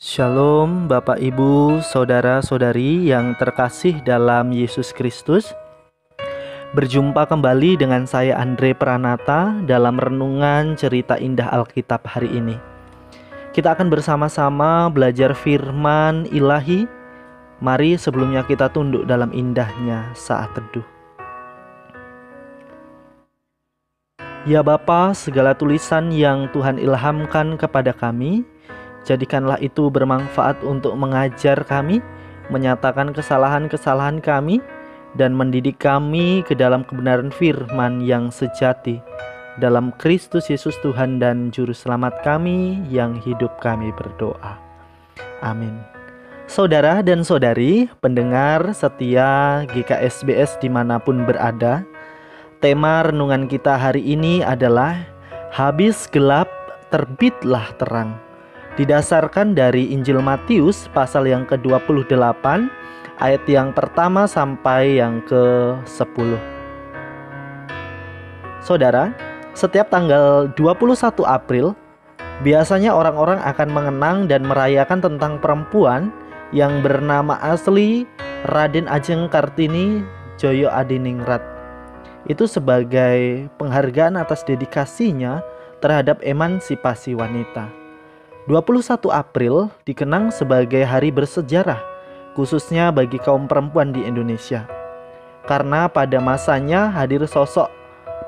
Shalom Bapak Ibu, Saudara-saudari yang terkasih dalam Yesus Kristus. Berjumpa kembali dengan saya Andre Pranata dalam renungan cerita indah Alkitab hari ini. Kita akan bersama-sama belajar firman ilahi. Mari sebelumnya kita tunduk dalam indahnya saat teduh. Ya Bapa, segala tulisan yang Tuhan ilhamkan kepada kami, jadikanlah itu bermanfaat untuk mengajar kami, menyatakan kesalahan-kesalahan kami, dan mendidik kami ke dalam kebenaran firman yang sejati. Dalam Kristus Yesus Tuhan dan Juru Selamat kami yang hidup kami berdoa. Amin. Saudara dan saudari, pendengar setia GKSBS dimanapun berada, tema renungan kita hari ini adalah habis gelap terbitlah terang. Didasarkan dari Injil Matius pasal yang ke-28 ayat yang pertama sampai yang ke-10. Saudara, setiap tanggal 21 April biasanya orang-orang akan mengenang dan merayakan tentang perempuan yang bernama asli Raden Ajeng Kartini Joyo Adiningrat. Itu sebagai penghargaan atas dedikasinya terhadap emansipasi wanita. 21 April dikenang sebagai hari bersejarah, khususnya bagi kaum perempuan di Indonesia. Karena pada masanya hadir sosok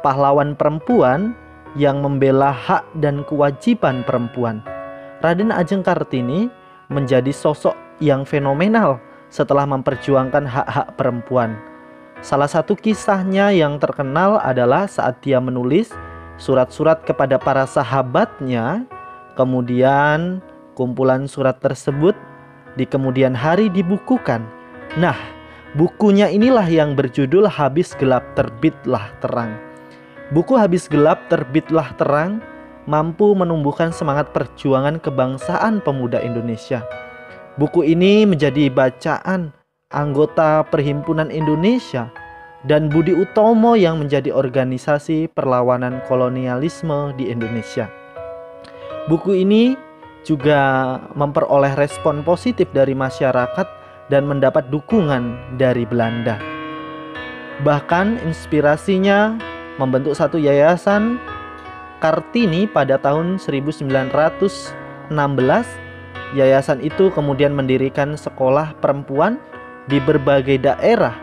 pahlawan perempuan yang membela hak dan kewajiban perempuan. Raden Ajeng Kartini menjadi sosok yang fenomenal setelah memperjuangkan hak-hak perempuan. Salah satu kisahnya yang terkenal adalah saat dia menulis surat-surat kepada para sahabatnya. Kemudian kumpulan surat tersebut di kemudian hari dibukukan. Nah, bukunya inilah yang berjudul Habis Gelap Terbitlah Terang. Buku Habis Gelap Terbitlah Terang mampu menumbuhkan semangat perjuangan kebangsaan pemuda Indonesia. Buku ini menjadi bacaan anggota Perhimpunan Indonesia dan Budi Utomo yang menjadi organisasi perlawanan kolonialisme di Indonesia. Buku ini juga memperoleh respon positif dari masyarakat dan mendapat dukungan dari Belanda. Bahkan inspirasinya membentuk satu yayasan Kartini pada tahun 1916. Yayasan itu kemudian mendirikan sekolah perempuan di berbagai daerah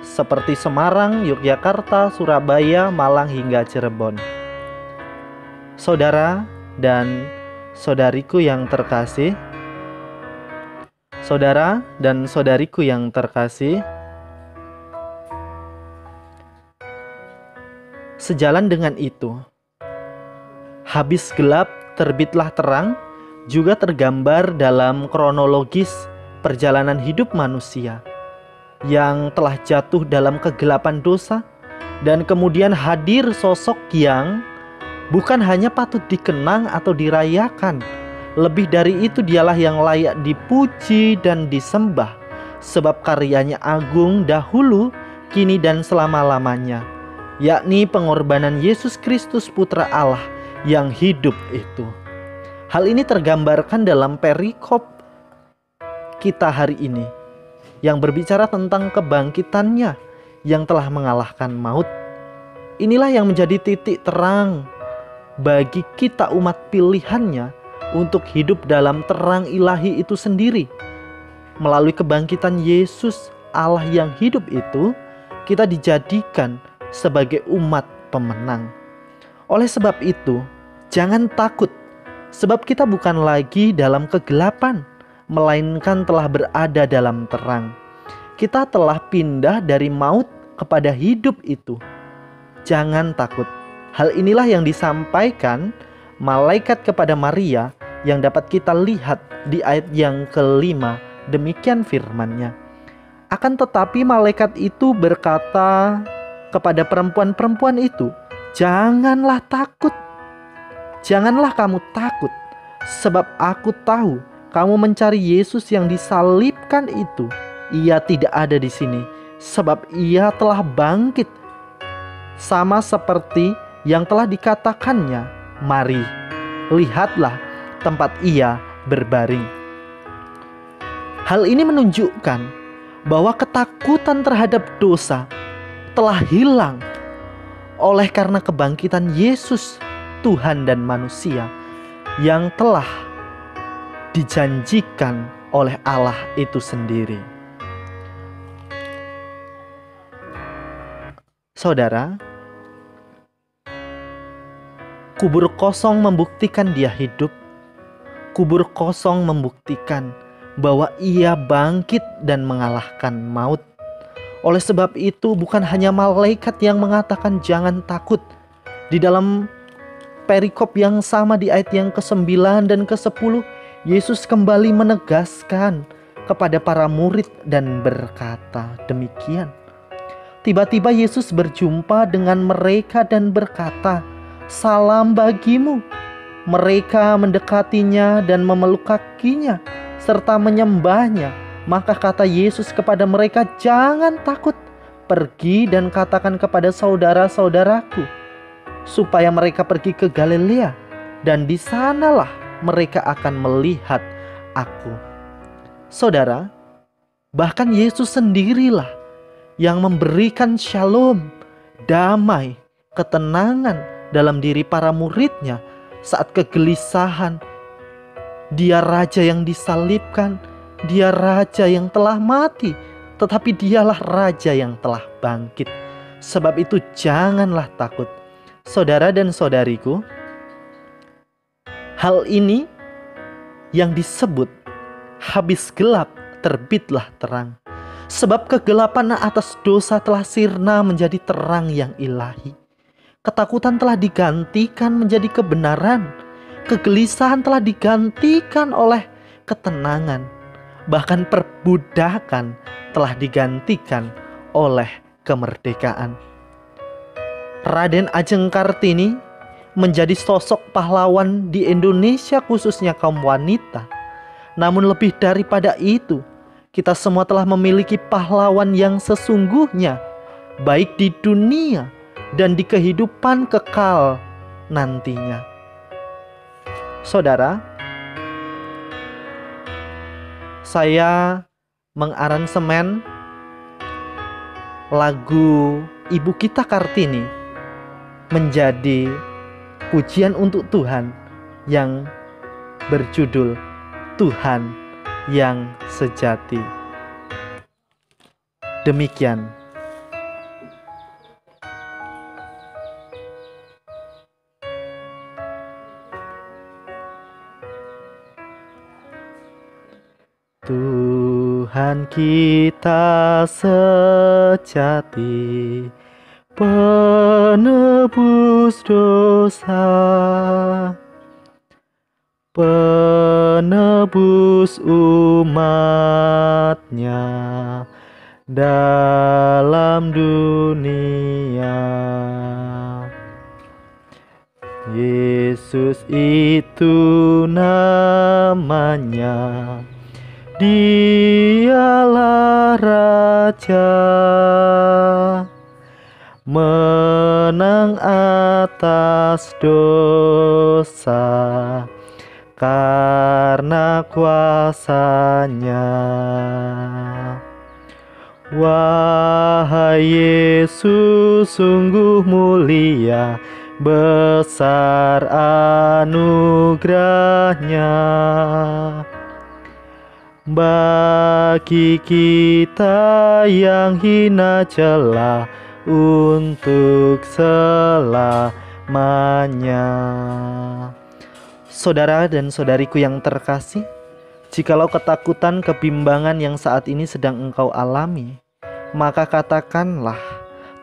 seperti Semarang, Yogyakarta, Surabaya, Malang hingga Cirebon. Saudara dan saudariku yang terkasih, saudara dan saudariku yang terkasih, sejalan dengan itu, habis gelap terbitlah terang juga tergambar dalam kronologis perjalanan hidup manusia yang telah jatuh dalam kegelapan dosa, dan kemudian hadir sosok yang bukan hanya patut dikenang atau dirayakan. Lebih dari itu, dialah yang layak dipuji dan disembah, sebab karyanya agung dahulu, kini dan selama-lamanya, yakni pengorbanan Yesus Kristus Putra Allah yang hidup itu. Hal ini tergambarkan dalam perikop kita hari ini yang berbicara tentang kebangkitannya yang telah mengalahkan maut. Inilah yang menjadi titik terang bagi kita umat pilihannya untuk hidup dalam terang ilahi itu sendiri. Melalui kebangkitan Yesus Allah yang hidup itu, kita dijadikan sebagai umat pemenang. Oleh sebab itu, jangan takut, sebab kita bukan lagi dalam kegelapan, melainkan telah berada dalam terang. Kita telah pindah dari maut kepada hidup itu. Jangan takut. Hal inilah yang disampaikan malaikat kepada Maria yang dapat kita lihat di ayat yang ke-5. Demikian firman-Nya. Akan tetapi malaikat itu berkata kepada perempuan-perempuan itu, "Janganlah takut. Janganlah kamu takut, sebab aku tahu kamu mencari Yesus yang disalibkan itu. Ia tidak ada di sini, sebab ia telah bangkit, sama seperti yang telah dikatakannya. Mari, lihatlah tempat ia berbaring." Hal ini menunjukkan bahwa ketakutan terhadap dosa telah hilang oleh karena kebangkitan Yesus, Tuhan dan manusia, yang telah dijanjikan oleh Allah itu sendiri. Saudara, kubur kosong membuktikan dia hidup. Kubur kosong membuktikan bahwa ia bangkit dan mengalahkan maut. Oleh sebab itu, bukan hanya malaikat yang mengatakan jangan takut. Di dalam perikop yang sama di ayat yang ke-9 dan ke-10, Yesus kembali menegaskan kepada para murid dan berkata demikian. Tiba-tiba Yesus berjumpa dengan mereka dan berkata, "Salam bagimu." Mereka mendekatinya dan memeluk kakinya serta menyembahnya. Maka kata Yesus kepada mereka, "Jangan takut, pergi dan katakan kepada saudara-saudaraku supaya mereka pergi ke Galilea, dan di sanalah mereka akan melihat aku." Saudara, bahkan Yesus sendirilah yang memberikan shalom, damai, ketenangan dalam diri para muridnya saat kegelisahan. Dia raja yang disalibkan, dia raja yang telah mati, tetapi dialah raja yang telah bangkit. Sebab itu janganlah takut. Saudara dan saudariku, hal ini yang disebut habis gelap terbitlah terang. Sebab kegelapan atas dosa telah sirna menjadi terang yang ilahi. Ketakutan telah digantikan menjadi kebenaran. Kegelisahan telah digantikan oleh ketenangan. Bahkan perbudakan telah digantikan oleh kemerdekaan. Raden Ajeng Kartini menjadi sosok pahlawan di Indonesia, khususnya kaum wanita. Namun lebih daripada itu, kita semua telah memiliki pahlawan yang sesungguhnya, baik di dunia dan di kehidupan kekal nantinya. Saudara, saya mengaransemen lagu Ibu kita Kartini menjadi pujian untuk Tuhan yang berjudul Tuhan yang Sejati. Demikian. Tuhan kita sejati, penebus dosa, penebus umatnya dalam dunia. Yesus itu namanya, Dialah Raja, menang atas dosa karena kuasa-Nya. Wahai Yesus, sungguh mulia, besar anugerah-Nya bagi kita yang hina celah untuk selamanya. Saudara dan saudariku yang terkasih, jikalau ketakutan, kebimbangan yang saat ini sedang engkau alami, maka katakanlah,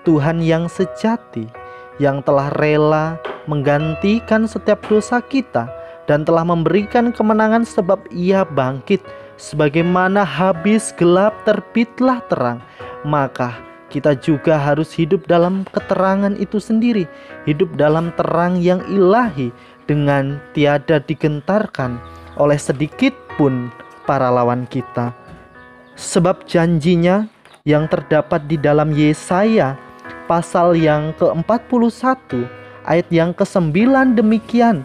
Tuhan yang sejati, yang telah rela menggantikan setiap dosa kita dan telah memberikan kemenangan sebab Ia bangkit. Sebagaimana habis gelap terbitlah terang, maka kita juga harus hidup dalam keterangan itu sendiri, hidup dalam terang yang ilahi dengan tiada digentarkan oleh sedikit pun para lawan kita. Sebab janjinya yang terdapat di dalam Yesaya pasal yang ke-41 ayat yang ke-9 demikian,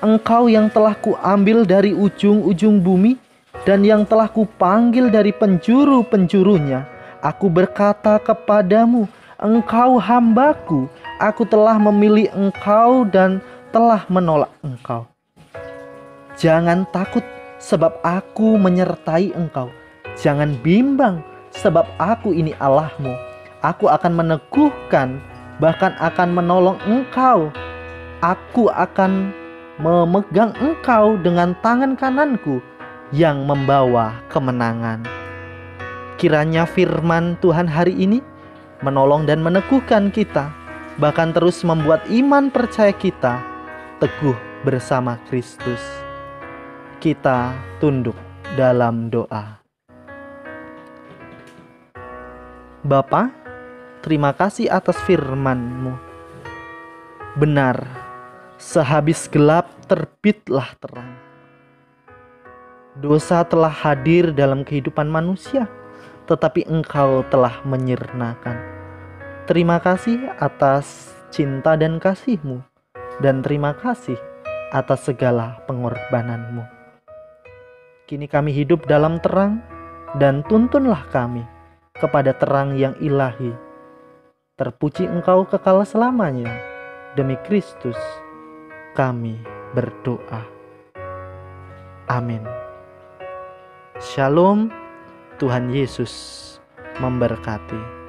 Engkau yang telah kuambil dari ujung-ujung bumi, dan yang telah kupanggil dari penjuru-penjurunya. Aku berkata kepadamu, engkau hambaku, aku telah memilih engkau dan telah menolak engkau. Jangan takut, sebab aku menyertai engkau. Jangan bimbang, sebab aku ini Allahmu. Aku akan meneguhkan, bahkan akan menolong engkau. Aku akan memegang engkau dengan tangan kananku yang membawa kemenangan. Kiranya firman Tuhan hari ini menolong dan meneguhkan kita, bahkan terus membuat iman percaya kita teguh bersama Kristus. Kita tunduk dalam doa. Bapa, terima kasih atas firman-Mu. Benar, sehabis gelap terbitlah terang. Dosa telah hadir dalam kehidupan manusia, tetapi Engkau telah menyirnakan. Terima kasih atas cinta dan kasih-Mu, dan terima kasih atas segala pengorbanan-Mu. Kini kami hidup dalam terang, dan tuntunlah kami kepada terang yang ilahi. Terpuji Engkau kekal selamanya. Demi Kristus kami berdoa. Amin. Shalom, Tuhan Yesus memberkati.